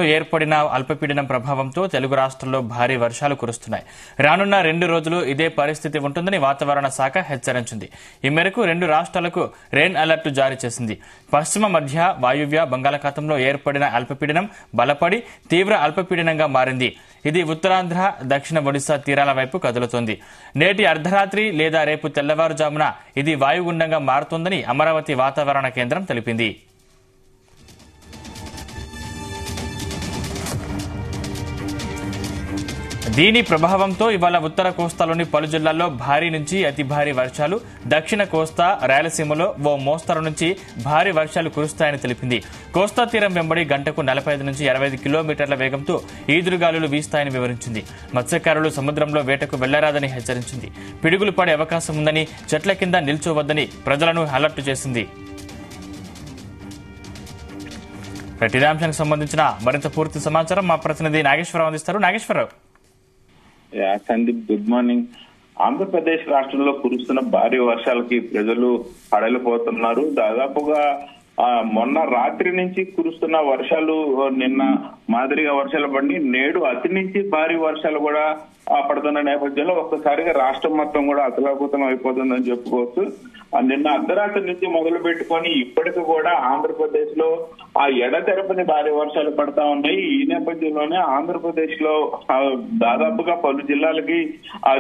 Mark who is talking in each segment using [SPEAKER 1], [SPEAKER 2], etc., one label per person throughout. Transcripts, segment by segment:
[SPEAKER 1] ఏర్పడిన అల్పపీడనం ప్రభావంతో తెలుగు రాష్ట్రాల్లో భారీ వర్షాలు కురుస్తున్నాయి. రానున్న 2 రోజులు ఇదే పరిస్థితి ఉంటుందని వాతావరణ శాఖ హెచ్చరించింది. ఈ మేరకు 2 రాష్ట్రాలకు రెయిన్ అలర్ట్ జారీ చేసింది. పశ్చిమ మధ్య వాయువ్య బంగాళాఖాతంలో ఏర్పడిన అల్పపీడనం బలపడి తీవ్ర అల్పపీడనంగా మారింది. ఇది ఉత్తరాంధ్ర, దక్షిణ ఒడిశా తీరాల వైపు కదులుతోంది. నేటి అర్ధరాత్రి లేదా రేపు తెల్లవారుజామున ఇది వాయుగుండంగా మారుతోందని అమరావతి వాతావరణ కేంద్రం తెలిపింది. దీని ప్రభావంతో ఇవాళ ఉత్తర కోస్తాలోని పలు జిల్లాల్లో భారీ నుంచి అతి భారీ వర్షాలు, దక్షిణ కోస్తా, రాయలసీమలో ఓ మోస్తరు నుంచి భారీ వర్షాలు కురుస్తాయని తెలిపింది. కోస్తా తీరం వెంబడి గంటకు 45 నుంచి 65 కిలోమీటర్ల వేగంతో ఈదురుగాలులు వీస్తాయని వివరించింది. మత్స్యకారులు సముద్రంలో వేటకు వెళ్లరాదని హెచ్చరించింది. పిడుగులు పడే అవకాశం ఉందని, చెట్ల కింద నిల్చోవద్దని ప్రజలను అలర్ట్ చేసింది. ఇదే అంశానికి సంబంధించిన మరింత పూర్తి సమాచారం మా ప్రతినిధి నాగేశ్వరరావు అందిస్తారు. నాగేశ్వరరావు.
[SPEAKER 2] Sandeep, good morning. ఆంధ్రప్రదేశ్ రాష్ట్రంలో కురుస్తున్న భారీ వర్షాలకి ప్రజలు హడలిపోతున్నారు. దాదాపుగా మొన్న రాత్రి నుంచి కురుస్తున్న వర్షాలు నిన్న మాదిరిగా వర్షాలు పడి నేడు అతి నుంచి భారీ వర్షాలు కూడా పడుతున్న నేపథ్యంలో ఒక్కసారిగా రాష్ట్రం మొత్తం కూడా అతలాకుతలం అయిపోతుందని చెప్పుకోవచ్చు. నిన్న అర్ధరాత్రి నుంచి మొదలు పెట్టుకొని ఇప్పటికి కూడా ఆంధ్రప్రదేశ్ లో ఎడతెరపని భారీ వర్షాలు పడతా ఉన్నాయి. ఈ నేపథ్యంలోనే ఆంధ్రప్రదేశ్ లో దాదాపుగా పలు జిల్లాలకి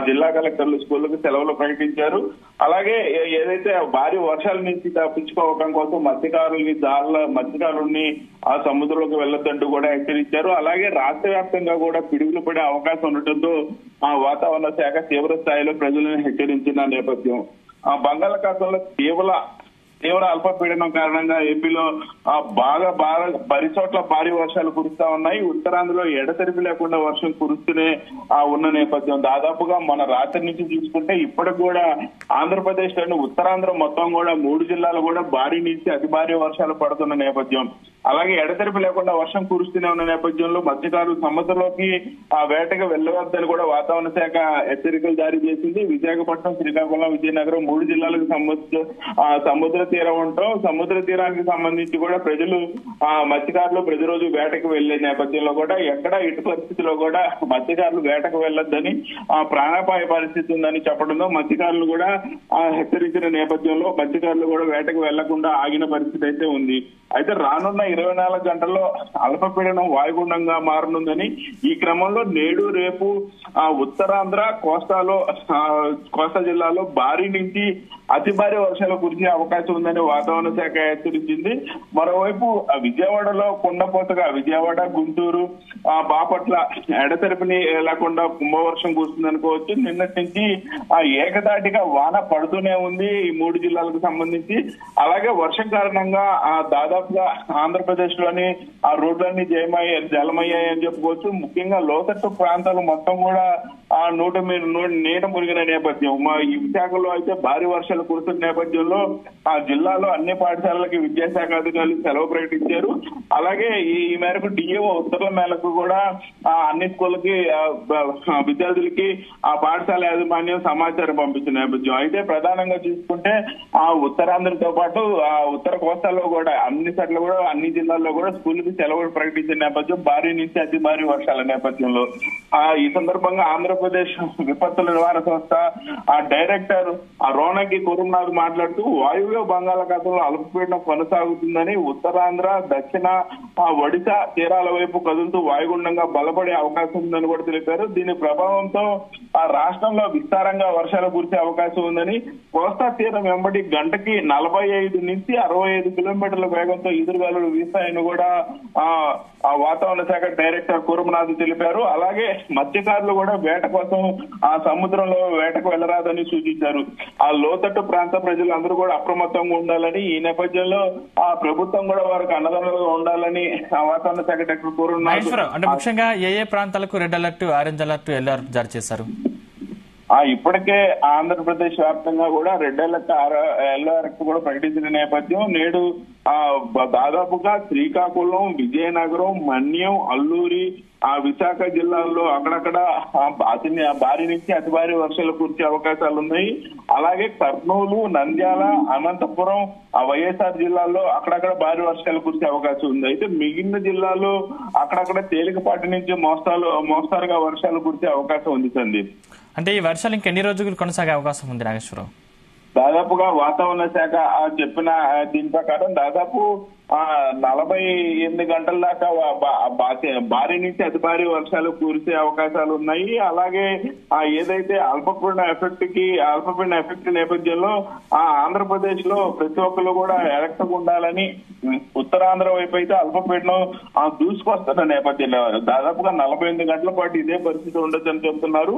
[SPEAKER 2] జిల్లా కలెక్టర్లు స్కూళ్లకు సెలవులు ప్రకటించారు. అలాగే ఏదైతే భారీ వర్షాల నుంచి తప్పించుకోవడం కోసం మత్స్యకారుల్ని ఆ సముద్రంలోకి వెళ్లొద్దంటూ కూడా హెచ్చరించారు. అలాగే రాష్ట్ర వ్యాప్తంగా కూడా పిడుగులు పడే అవకాశం ఉండటంతో వాతావరణ శాఖ తీవ్ర స్థాయిలో ప్రజలను హెచ్చరించిన నేపథ్యం. బంగాళాఖాతంలో తీవ్ర అల్పపీడనం కారణంగా ఏపీలో బాగా పరి చోట్ల భారీ వర్షాలు కురుస్తా ఉన్నాయి. ఉత్తరాంధ్రలో ఎడతెరిపి లేకుండా వర్షం కురుస్తూనే ఉన్న నేపథ్యం. దాదాపుగా మన రాత్రి నుంచి చూసుకుంటే ఇప్పటికి కూడా ఆంధ్రప్రదేశ్ లోని ఉత్తరాంధ్ర మొత్తం కూడా 3 జిల్లాలు కూడా భారీ నుంచి అతి భారీ వర్షాలు పడుతున్న నేపథ్యం. అలాగే ఎడతెరిపి లేకుండా వర్షం కురుస్తూనే ఉన్న నేపథ్యంలో మత్స్యకారులు సముద్రంలోకి వేటకు వెళ్లవద్దని కూడా వాతావరణ శాఖ హెచ్చరికలు జారీ చేసింది. విశాఖపట్నం, శ్రీకాకుళం, విజయనగరం 3 జిల్లాలకు సముద్ర తీరం ఉంటాం. సముద్ర తీరానికి సంబంధించి కూడా మత్స్యకారులు ప్రతిరోజు వేటకు వెళ్లే నేపథ్యంలో కూడా ఎక్కడ ఇటు పరిస్థితిలో కూడా మత్స్యకారులు వేటకు వెళ్లొద్దని ప్రాణాపాయ పరిస్థితి ఉందని చెప్పడంతో మత్స్యకారులు కూడా హెచ్చరించిన నేపథ్యంలో మత్స్యకారులు కూడా వేటకు వెళ్లకుండా ఆగిన పరిస్థితి అయితే ఉంది. అయితే రానున్న 24 గంటల్లో అల్పపీడనం వాయుగుండంగా మారనుందని, ఈ క్రమంలో నేడు రేపు ఉత్తరాంధ్ర కోస్తా జిల్లాలో భారీ నుంచి అతి భారీ వర్షాలు కురిసే అవకాశం ఉందని వాతావరణ శాఖ హెచ్చరించింది. మరోవైపు విజయవాడలో కుండపోతగా విజయవాడ, గుంటూరు, బాపట్ల ఎడతెరిపిని లేకుండా కుంభవర్షం కురుస్తుందనుకోవచ్చు. నిన్నటి నుంచి ఏకదాటిగా వాన పడుతూనే ఉంది ఈ 3 జిల్లాలకు సంబంధించి. అలాగే వర్షం కారణంగా దాదాపుగా ఆంధ్రప్రదేశ్ లోని రోడ్లన్నీ జలమయ్యాయని చెప్పుకోవచ్చు. ముఖ్యంగా లోతట్టు ప్రాంతాలు మొత్తం కూడా నీట మురిగిన నేపథ్యం. ఈ విశాఖలో అయితే భారీ వర్షాలు కురుస్తున్న నేపథ్యంలో జిల్లాలో అన్ని పాఠశాలలకి విద్యాశాఖ అధికారులు సెలవు ప్రకటించారు. అలాగే ఈ మేరకు డిఏఓ ఉత్తర్వుల మేరకు కూడా అన్ని స్కూళ్ళకి విద్యార్థులకి పాఠశాల యాజమాన్యం సమాచారం పంపించిన నేపథ్యం. అయితే ప్రధానంగా చూసుకుంటే ఉత్తరాంధ్రతో పాటు ఉత్తర కోస్తాలో కూడా అన్ని జిల్లాల్లో కూడా స్కూల్కి సెలవులు ప్రకటించిన నేపథ్యం. భారీ నుంచి అతి భారీ వర్షాల నేపథ్యంలో ఈ సందర్భంగా ఆంధ్రప్రదేశ్ విపత్తుల నివారణ సంస్థ డైరెక్టర్ రోనకి కురునాథ్ మాట్లాడుతూ వాయువ్య బంగాళాఖాతంలో అల్పపీడనం కొనసాగుతుందని, ఉత్తరాంధ్ర, దక్షిణ ఒడిశా తీరాల వైపు కదులుతూ వాయుగుండంగా బలపడే అవకాశం ఉందని కూడా తెలిపారు. దీని ప్రభావంతో రాష్ట్రంలో విస్తారంగా వర్షాలు కురిసే అవకాశం ఉందని, కోస్తా తీరం వెంబడి గంటకి 45 నుంచి 65 కిలోమీటర్ల వేగంతో ఎదురుగాలులు వీస్తాయని కూడా వాతావరణ శాఖ డైరెక్టర్ కురునాథ్ తెలిపారు. అలాగే మత్స్యకారులు కూడా వేట కోసం సముద్రంలో వేటకు వెళ్లరాదని సూచించారు. లోతట్టు ప్రాంత ప్రజలందరూ కూడా అప్రమత్తంగా ఉండాలని, ఈ నేపథ్యంలో ప్రభుత్వం కూడా వారికి అండదండలుగా ఉండాలని వాతావరణ శాఖ డైరెక్టర్ కురునాథ్.
[SPEAKER 1] అంటే ముఖ్యంగా ఏ ప్రాంతాలకు red alert, orange alert, yellow alert జారీ చేశారు?
[SPEAKER 2] ఇప్పటికే ఆంధ్రప్రదేశ్ వ్యాప్తంగా కూడా రెడ్ అలర్ట్, ఎల్లో అలర్ట్ కూడా ప్రకటించిన నేపథ్యం. నేడు దాదాపుగా శ్రీకాకుళం, విజయనగరం, మన్యం, అల్లూరి, విశాఖ జిల్లాల్లో అక్కడక్కడ భారీ నుంచి అతి భారీ వర్షాలు కురిసే అవకాశాలు ఉన్నాయి. అలాగే కర్నూలు, నంద్యాల, అనంతపురం, వైఎస్ఆర్ జిల్లాల్లో అక్కడక్కడ భారీ వర్షాలు కురిసే అవకాశం ఉంది. అయితే మిగిలిన జిల్లాల్లో అక్కడక్కడ తేలికపాటి నుంచి మోస్తారుగా వర్షాలు కురిసే అవకాశం ఉంది సందీప్.
[SPEAKER 1] అంటే ఈ వర్షాలు ఇంకెన్ని రోజులు కొనసాగే అవకాశం ఉంది నాగేశ్వరరావు?
[SPEAKER 2] దాదాపుగా వాతావరణ శాఖ చెప్పిన దీని ప్రకారం దాదాపు 48 గంటల దాకా భారీ నుంచి అతి భారీ వర్షాలు కురిసే అవకాశాలు ఉన్నాయి. అలాగే ఏదైతే అల్పపీడన ఎఫెక్ట్ నేపథ్యంలో ఆంధ్రప్రదేశ్ లో ప్రతి ఒక్కరు కూడా ఎలక్ట్గా ఉండాలని ఉత్తరాంధ్ర వైపు అయితే అల్పపీడనం దూసుకొస్తున్న నేపథ్యంలో దాదాపుగా 48 గంటల పాటు ఇదే పరిస్థితి ఉండొచ్చని చెబుతున్నారు.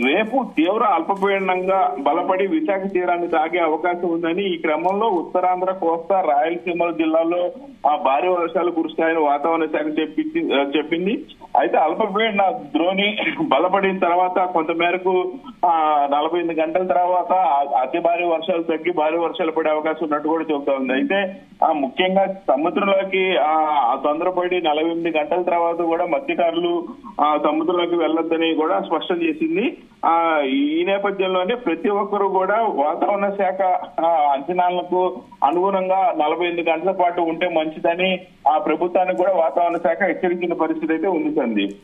[SPEAKER 2] రేపు తీవ్ర అల్పపీడనంగా బలపడి విశాఖ తీరాన్ని తాగే అవకాశం ఉందని, ఈ క్రమంలో ఉత్తరాంధ్ర, కోస్తా, రాయలసీమ జిల్లాల్లో భారీ వర్షాలు కురుస్తాయని వాతావరణ శాఖ చెప్పింది. అయితే అల్పపీడన ద్రోణి బలపడిన తర్వాత కొంతమేరకు 48 గంటల తర్వాత అతి భారీ వర్షాలు తగ్గి భారీ వర్షాలు పడే అవకాశం ఉన్నట్టు కూడా చెబుతా ఉంది. అయితే ముఖ్యంగా సముద్రంలోకి తొందరపడి 48 గంటల తర్వాత కూడా మత్స్యకారులు సముద్రంలోకి వెళ్లొద్దని కూడా స్పష్టం చేసింది. ఈ నేపథ్యంలోనే ప్రతి ఒక్కరూ కూడా వాతావరణ శాఖ అంచనాలకు అనుగుణంగా 48 గంటల పాటు ఉంటే మంచిదని ప్రభుత్వానికి కూడా వాతావరణ శాఖ హెచ్చరించిన పరిస్థితి అయితే ఉంది సందీప్.